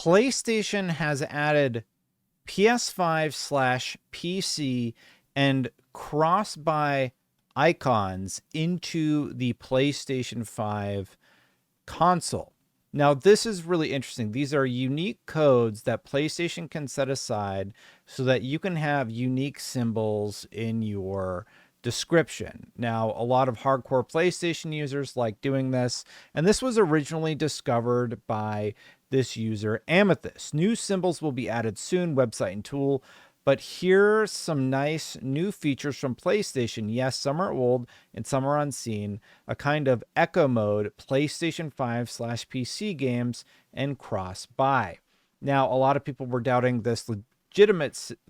PlayStation has added PS5/PC and cross-buy icons into the PlayStation 5 console. Now, this is really interesting. These are unique codes that PlayStation can set aside so that you can have unique symbols in your description. Now, a lot of hardcore PlayStation users like doing this, and this was originally discovered by this user, Amethyst. New symbols will be added soon, website and tool. But here's some nice new features from PlayStation. Yes, some are old and some are unseen. A kind of echo mode, PlayStation 5/PC games, and cross-buy. Now, a lot of people were doubting this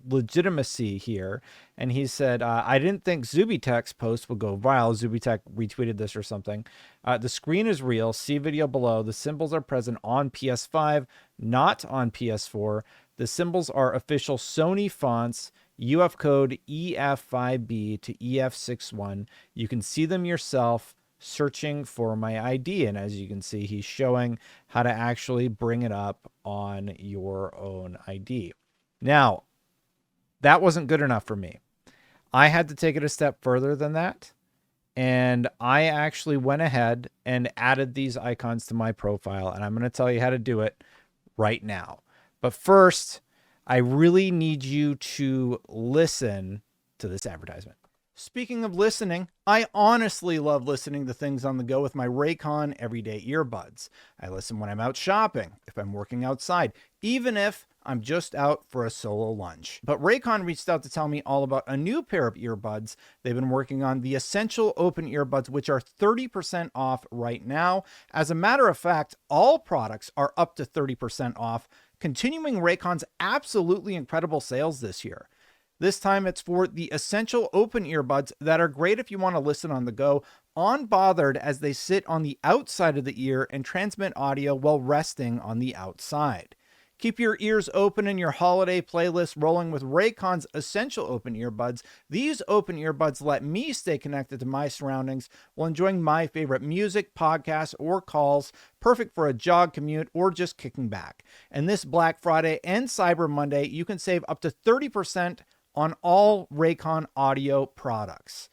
legitimacy here, and he said, I didn't think Zubitech's post would go viral. Zubitech retweeted this or something. The screen is real. See video below. The symbols are present on PS5, not on PS4. The symbols are official Sony fonts, UF code EF5B to EF61. You can see them yourself searching for my ID. And as you can see, he's showing how to actually bring it up on your own ID. Now, that wasn't good enough for me. I had to take it a step further than that. And I actually went ahead and added these icons to my profile. And I'm going to tell you how to do it right now. But first, I really need you to listen to this advertisement. Speaking of listening, I honestly love listening to things on the go with my Raycon everyday earbuds. I listen when I'm out shopping, if I'm working outside, even if I'm just out for a solo lunch. But Raycon reached out to tell me all about a new pair of earbuds they've been working on, the Essential Open Earbuds, which are 30% off right now. As a matter of fact, all products are up to 30% off, continuing Raycon's absolutely incredible sales this year. This time it's for the Essential Open Earbuds that are great if you want to listen on the go, unbothered as they sit on the outside of the ear and transmit audio while resting on the outside. Keep your ears open and your holiday playlist rolling with Raycon's Essential Open Earbuds. These open earbuds let me stay connected to my surroundings while enjoying my favorite music, podcasts, or calls, perfect for a jog, commute, or just kicking back. And this Black Friday and Cyber Monday, you can save up to 30% on all Raycon audio products.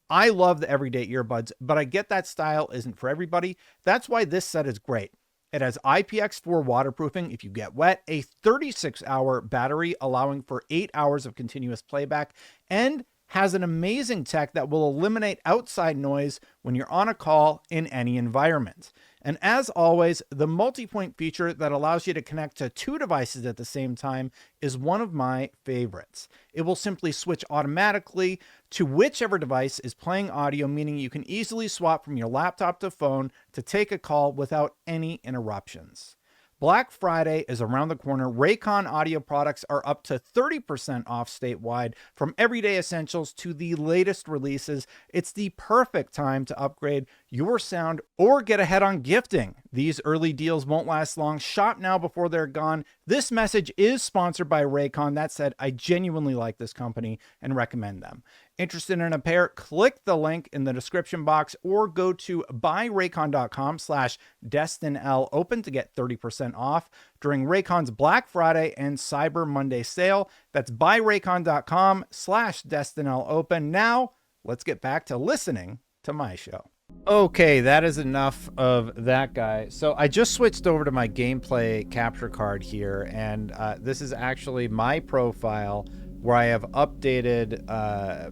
I love the everyday earbuds, but I get that style isn't for everybody. That's why this set is great. It has IPX4 waterproofing if you get wet, a 36-hour battery allowing for 8 hours of continuous playback, and has an amazing tech that will eliminate outside noise when you're on a call in any environment. And as always, the multi-point feature that allows you to connect to two devices at the same time is one of my favorites. It will simply switch automatically to whichever device is playing audio, meaning you can easily swap from your laptop to phone to take a call without any interruptions. Black Friday is around the corner. Raycon audio products are up to 30% off statewide, from everyday essentials to the latest releases. It's the perfect time to upgrade your sound or get ahead on gifting. These early deals won't last long. Shop now before they're gone. This message is sponsored by Raycon. That said, I genuinely like this company and recommend them. Interested in a pair? Click the link in the description box or go to buyraycon.com/DestinLOpen to get 30% off during Raycon's Black Friday and Cyber Monday sale. That's buyraycon.com/DestinLOpen. Now, let's get back to listening to my show. Okay, that is enough of that guy. So I just switched over to my gameplay capture card here, and this is actually my profile where I have updated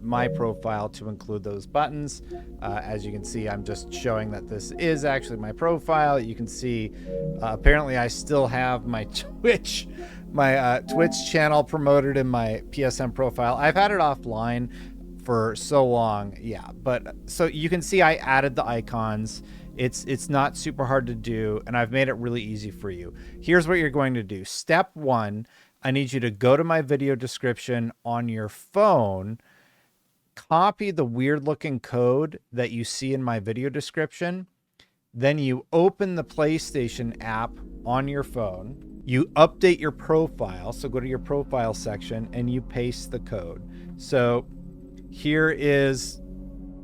my profile to include those buttons. As you can see, I'm just showing that this is actually my profile. You can see, apparently I still have my Twitch channel promoted in my PSN profile. I've had it offline for so long, yeah, but so you can see I added the icons. It's not super hard to do, and I've made it really easy for you. Here's what you're going to do. Step 1, I need you to go to my video description on your phone, copy the weird looking code that you see in my video description, then you open the PlayStation app on your phone, you update your profile, so go to your profile section and you paste the code. So here is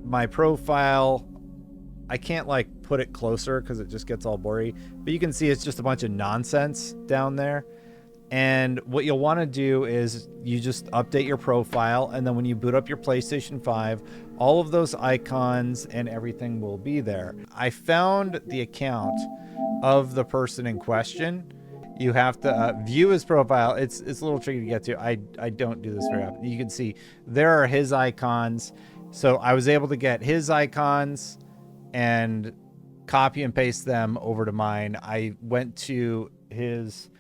my profile. I can't like put it closer because it just gets all blurry. But you can see it's just a bunch of nonsense down there. And what you'll want to do is you just update your profile, and then when you boot up your PlayStation 5, all of those icons and everything will be there. I found the account of the person in question. You have to view his profile. It's a little tricky to get to. I don't do this very often. You can see there are his icons. So I was able to get his icons and copy and paste them over to mine. I went to his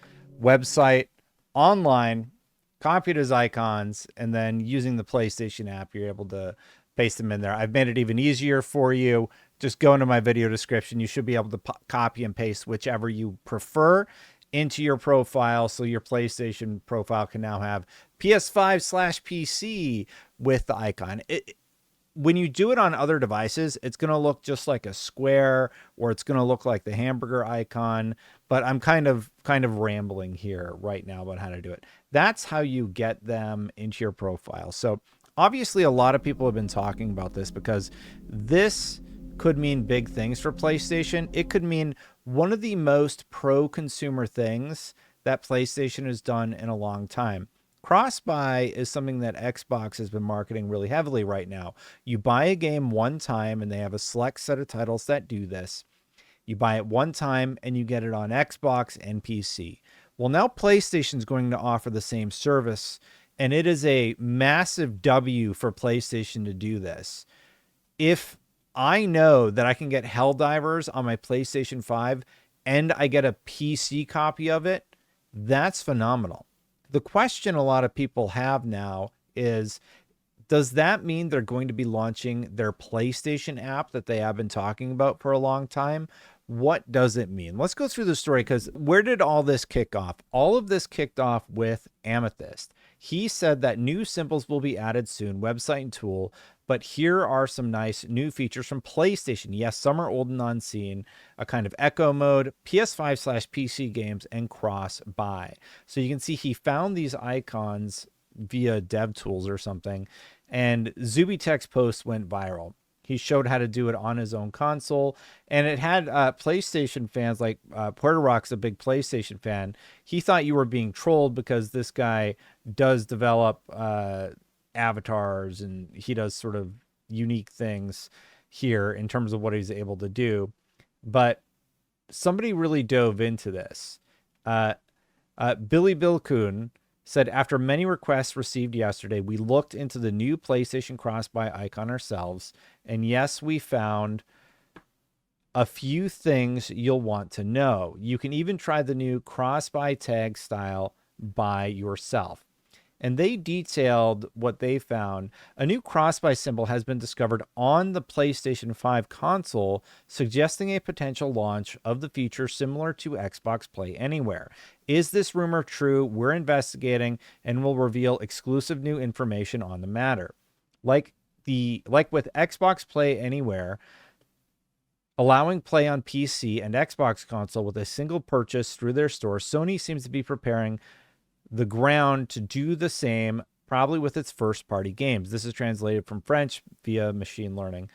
website online, copied his icons, and then using the PlayStation app, you're able to paste them in there. I've made it even easier for you. Just go into my video description. You should be able to copy and paste whichever you prefer into your profile, so your PlayStation profile can now have PS5/PC with the icon. When you do it on other devices, it's going to look just like a square, or it's going to look like the hamburger icon. But I'm kind of rambling here right now about how to do it. That's how you get them into your profile. So obviously a lot of people have been talking about this because this could mean big things for PlayStation. It could mean one of the most pro-consumer things that PlayStation has done in a long time. Cross-buy is something that Xbox has been marketing really heavily right now. You buy a game one time, and they have a select set of titles that do this. You buy it one time, and you get it on Xbox and PC. Well, now PlayStation's going to offer the same service, and it is a massive W for PlayStation to do this. If I know that I can get Helldivers on my PlayStation 5 and I get a PC copy of it, that's phenomenal. The question a lot of people have now is, does that mean they're going to be launching their PlayStation app that they have been talking about for a long time? What does it mean? Let's go through the story, because where did all this kick off? All of this kicked off with Amethyst. He said that new symbols will be added soon, website and tool, but here are some nice new features from PlayStation. Yes, some are old and unseen, a kind of echo mode, PS5/PC games, and cross-buy. So you can see he found these icons via DevTools or something, and Zubitech's post went viral. He showed how to do it on his own console, and it had PlayStation fans like Puerto Rock's a big PlayStation fan. He thought you were being trolled because this guy does develop avatars, and he does sort of unique things here in terms of what he's able to do. But somebody really dove into this. Billy Bilkun said, after many requests received yesterday, we looked into the new PlayStation Cross-Buy icon ourselves, and yes, we found a few things you'll want to know. You can even try the new Cross-Buy tag style by yourself. And they detailed what they found. A new cross-buy symbol has been discovered on the PlayStation 5 console, suggesting a potential launch of the feature similar to Xbox Play Anywhere. Is this rumor true? We're investigating and will reveal exclusive new information on the matter. Like with Xbox Play Anywhere, allowing play on PC and Xbox console with a single purchase through their store, Sony seems to be preparing the ground to do the same, probably with its first-party games. This is translated from French via machine learning.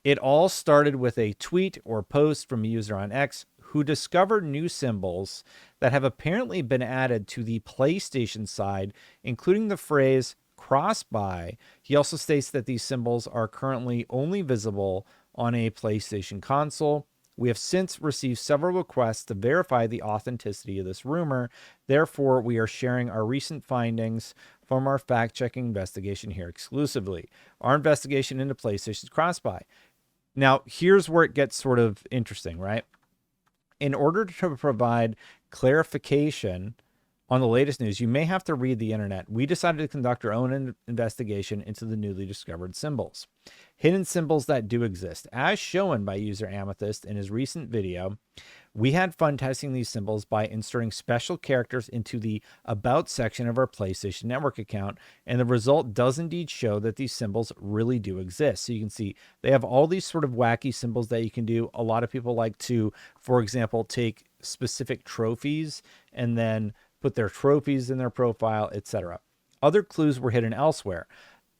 It all started with a tweet or post from a user on X who discovered new symbols that have apparently been added to the PlayStation side, including the phrase cross-buy. He also states that these symbols are currently only visible on a PlayStation console. We have since received several requests to verify the authenticity of this rumor. Therefore, we are sharing our recent findings from our fact-checking investigation here exclusively. Our investigation into PlayStation's cross-buy. Now, here's where it gets sort of interesting, right? In order to provide clarification on the latest news, you may have to read the internet. We decided to conduct our own investigation into the newly discovered symbols. Hidden symbols that do exist. As shown by user Amethyst in his recent video, we had fun testing these symbols by inserting special characters into the About section of our PlayStation Network account, and the result does indeed show that these symbols really do exist. So you can see they have all these sort of wacky symbols that you can do. A lot of people like to, for example, take specific trophies and then put their trophies in their profile, etc. Other clues were hidden elsewhere.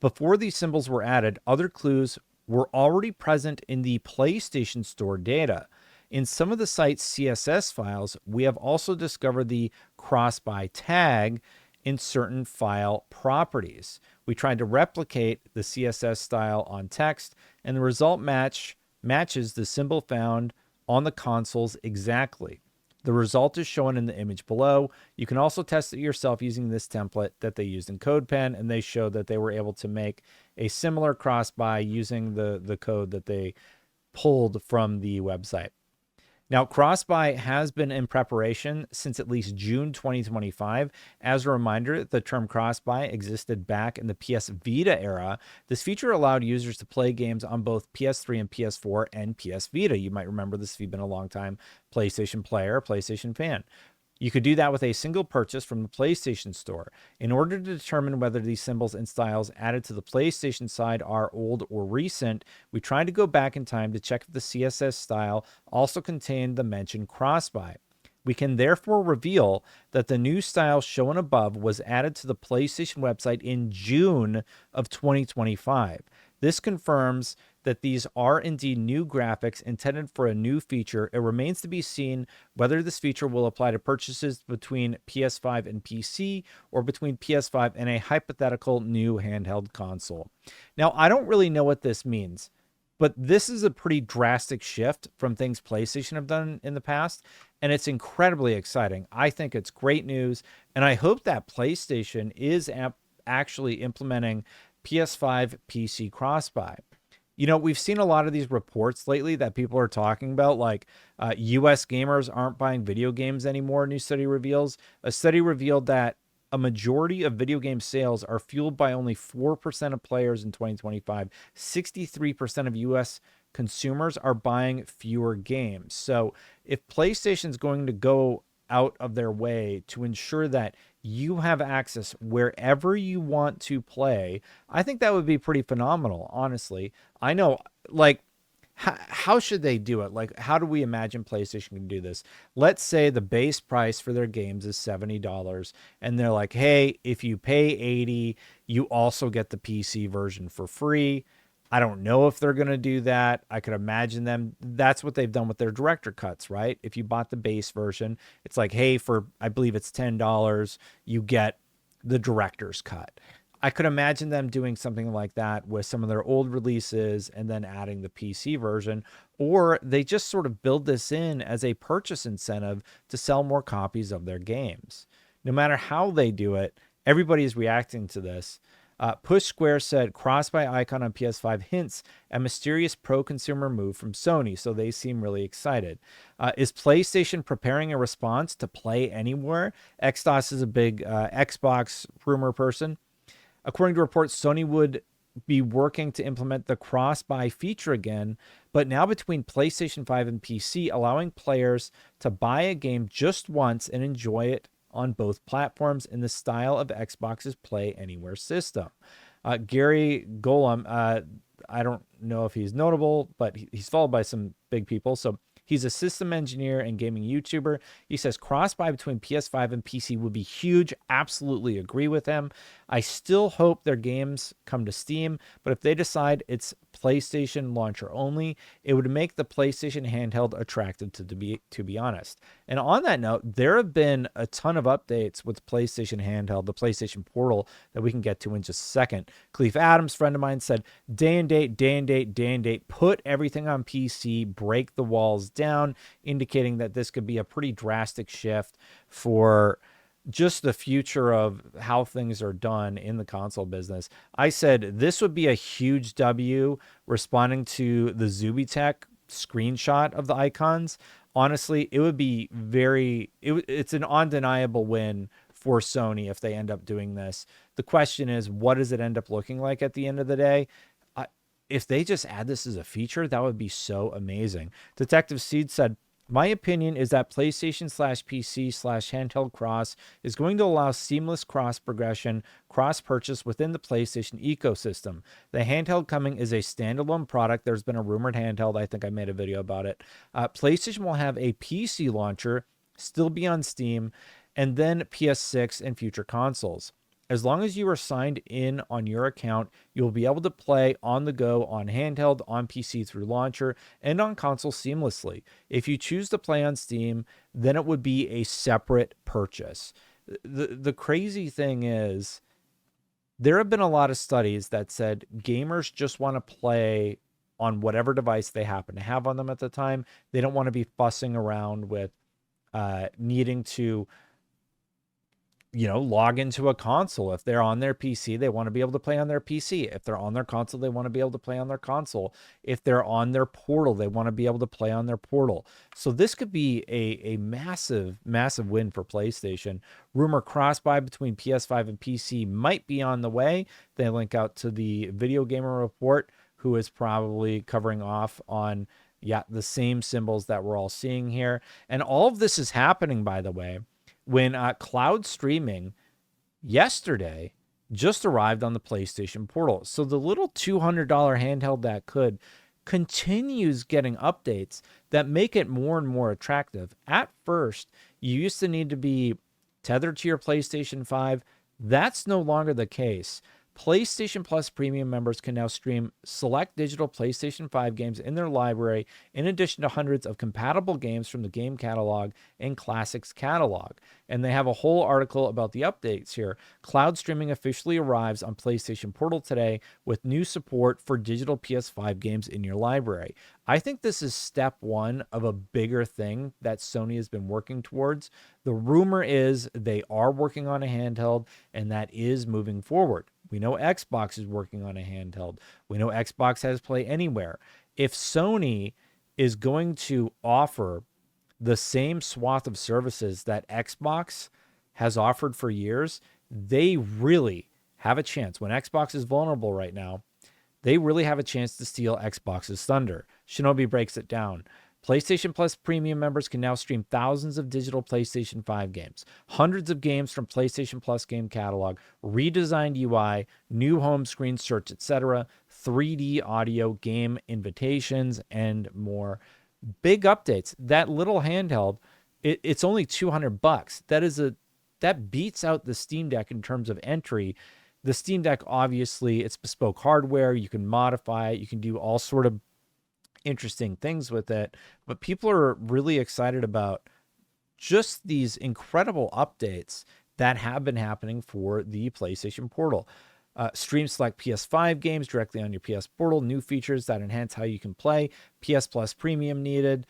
Before these symbols were added, other clues were already present in the PlayStation Store data. In some of the site's CSS files, we have also discovered the cross-buy tag in certain file properties. We tried to replicate the CSS style on text, and the result matches the symbol found on the consoles exactly. The result is shown in the image below. You can also test it yourself using this template that they used in CodePen, and they showed that they were able to make a similar cross-buy using the code that they pulled from the website. Now, cross-buy has been in preparation since at least June 2025. As a reminder, the term cross-buy existed back in the PS Vita era. This feature allowed users to play games on both PS3 and PS4 and PS Vita. You might remember this if you've been a long time PlayStation player, PlayStation fan. You could do that with a single purchase from the PlayStation Store. In order to determine whether these symbols and styles added to the PlayStation side are old or recent, we tried to go back in time to check if the CSS style also contained the mentioned cross-buy. We can therefore reveal that the new style shown above was added to the PlayStation website in June of 2025. This confirms that these are indeed new graphics intended for a new feature. It remains to be seen whether this feature will apply to purchases between PS5 and PC or between PS5 and a hypothetical new handheld console. Now, I don't really know what this means, but this is a pretty drastic shift from things PlayStation have done in the past, and it's incredibly exciting. I think it's great news, and I hope that PlayStation is actually implementing PS5 PC cross-buy. You know, we've seen a lot of these reports lately that people are talking about, like US gamers aren't buying video games anymore, new study reveals. A study revealed that a majority of video game sales are fueled by only 4% of players in 2025. 63% of US consumers are buying fewer games. So if PlayStation's going to go out of their way to ensure that you have access wherever you want to play, I think that would be pretty phenomenal, honestly. I know, like, how should they do it? Like, how do we imagine PlayStation can do this? Let's say the base price for their games is $70, and they're like, hey, if you pay $80, you also get the PC version for free. I don't know if they're going to do that. I could imagine them. That's what they've done with their director cuts, right? If you bought the base version, it's like, hey, for, I believe it's $10, you get the director's cut. I could imagine them doing something like that with some of their old releases and then adding the PC version, or they just sort of build this in as a purchase incentive to sell more copies of their games. No matter how they do it, everybody is reacting to this. Push Square said cross-buy icon on PS5 hints a mysterious pro-consumer move from Sony, so they seem really excited. Is PlayStation preparing a response to Play Anywhere? Xdos is a big Xbox rumor person. According to reports, Sony would be working to implement the cross-buy feature again, but now between PlayStation 5 and PC, allowing players to buy a game just once and enjoy it on both platforms in the style of Xbox's Play Anywhere system. Gary Golem, I don't know if he's notable, but he's followed by some big people. So he's a system engineer and gaming YouTuber. He says cross-buy between PS5 and PC would be huge. Absolutely agree with him. I still hope their games come to Steam, but if they decide it's PlayStation launcher only, it would make the PlayStation handheld attractive to be honest. And on that note, there have been a ton of updates with PlayStation handheld, the PlayStation Portal, that we can get to in just a second. Cleve Adams, friend of mine, said, day and date, put everything on PC, break the walls down, indicating that this could be a pretty drastic shift for just the future of how things are done in the console business. I said this would be a huge W, responding to the Zubitech screenshot of the icons. Honestly, it would be it's an undeniable win for Sony if they end up doing this. The question is, what does it end up looking like at the end of the day? If they just add this as a feature, that would be so amazing. Detective Seed said, my opinion is that PlayStation/PC/handheld cross is going to allow seamless cross progression, cross purchase within the PlayStation ecosystem. The handheld coming is a standalone product. There's been a rumored handheld. I think I made a video about it. PlayStation will have a PC launcher, still be on Steam, and then PS6 and future consoles. As long as you are signed in on your account, you'll be able to play on the go, on handheld, on PC through launcher, and on console seamlessly. If you choose to play on Steam, then it would be a separate purchase. The crazy thing is, there have been a lot of studies that said gamers just want to play on whatever device they happen to have on them at the time. They don't want to be fussing around with needing to log into a console. If they're on their PC, they want to be able to play on their PC. If they're on their console, they want to be able to play on their console. If they're on their portal, they want to be able to play on their portal. So this could be a massive, massive win for PlayStation. Rumor cross-buy between PS5 and PC might be on the way. They link out to the Video Gamer Report, who is probably covering off on the same symbols that we're all seeing here. And all of this is happening, by the way, when cloud streaming yesterday just arrived on the PlayStation Portal. So the little $200 handheld that continues getting updates that make it more and more attractive. At first, you used to need to be tethered to your PlayStation 5. That's no longer the case. PlayStation Plus Premium members can now stream select digital PlayStation 5 games in their library, in addition to hundreds of compatible games from the game catalog and classics catalog. And they have a whole article about the updates here. Cloud streaming officially arrives on PlayStation Portal today with new support for digital PS5 games in your library. I think this is step one of a bigger thing that Sony has been working towards. The rumor is they are working on a handheld, and that is moving forward. We know Xbox is working on a handheld. We know Xbox has Play Anywhere. If Sony is going to offer the same swath of services that Xbox has offered for years, they really have a chance. When Xbox is vulnerable right now, they really have a chance to steal Xbox's thunder. Shinobi breaks it down. PlayStation Plus Premium members can now stream thousands of digital PlayStation 5 games, hundreds of games from PlayStation Plus game catalog, redesigned UI, new home screen search, etc., 3D audio, game invitations, and more. Big updates. That little handheld, it's only $200. That beats out the Steam Deck in terms of entry. The Steam Deck, obviously, it's bespoke hardware. You can modify it. You can do all sort of interesting things with it, but people are really excited about just these incredible updates that have been happening for the PlayStation Portal. Stream select PS5 games directly on your PS Portal, new features that enhance how you can play, PS Plus Premium needed,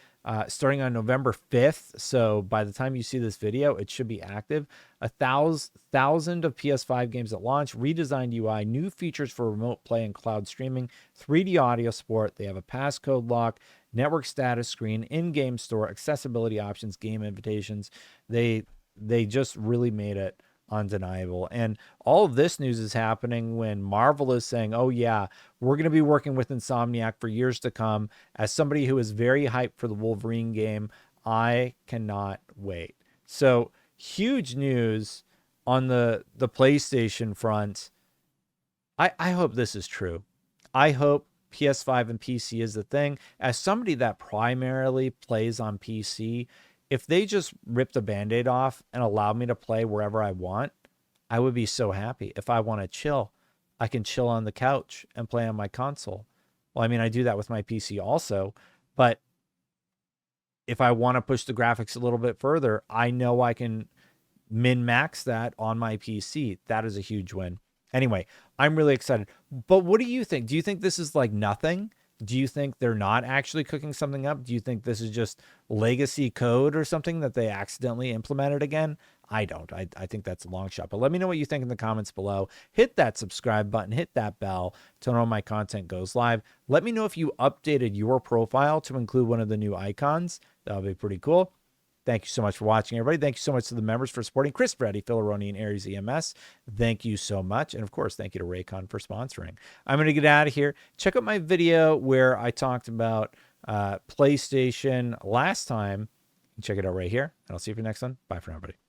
starting on November 5th. So by the time you see this video, it should be active. 1,000 of PS5 games at launch, redesigned UI, new features for remote play and cloud streaming, 3D audio support. They have a passcode lock, network status screen, in-game store, accessibility options, game invitations. They just really made it undeniable. And all of this news is happening when Marvel is saying, oh yeah, we're going to be working with Insomniac for years to come. As somebody who is very hyped for the Wolverine game, I cannot wait. So huge news on the PlayStation front. I hope this is true. I hope PS5 and PC is the thing. As somebody that primarily plays on PC, if they just rip the Band-Aid off and allow me to play wherever I want, I would be so happy. If I want to chill, I can chill on the couch and play on my console. Well, I mean, I do that with my PC also, but if I want to push the graphics a little bit further, I know I can min-max that on my PC. That is a huge win. Anyway, I'm really excited. But what do you think? Do you think this is like nothing? Do you think they're not actually cooking something up? Do you think this is just legacy code or something that they accidentally implemented again? I don't. I think that's a long shot. But let me know what you think in the comments below. Hit that subscribe button. Hit that bell to know when my content goes live. Let me know if you updated your profile to include one of the new icons. That would be pretty cool. Thank you so much for watching, everybody. Thank you so much to the members for supporting Chris, Freddy, Philaroni, and Aries EMS. Thank you so much. And, of course, thank you to Raycon for sponsoring. I'm going to get out of here. Check out my video where I talked about PlayStation last time. Check it out right here. And I'll see you for the next one. Bye for now, everybody.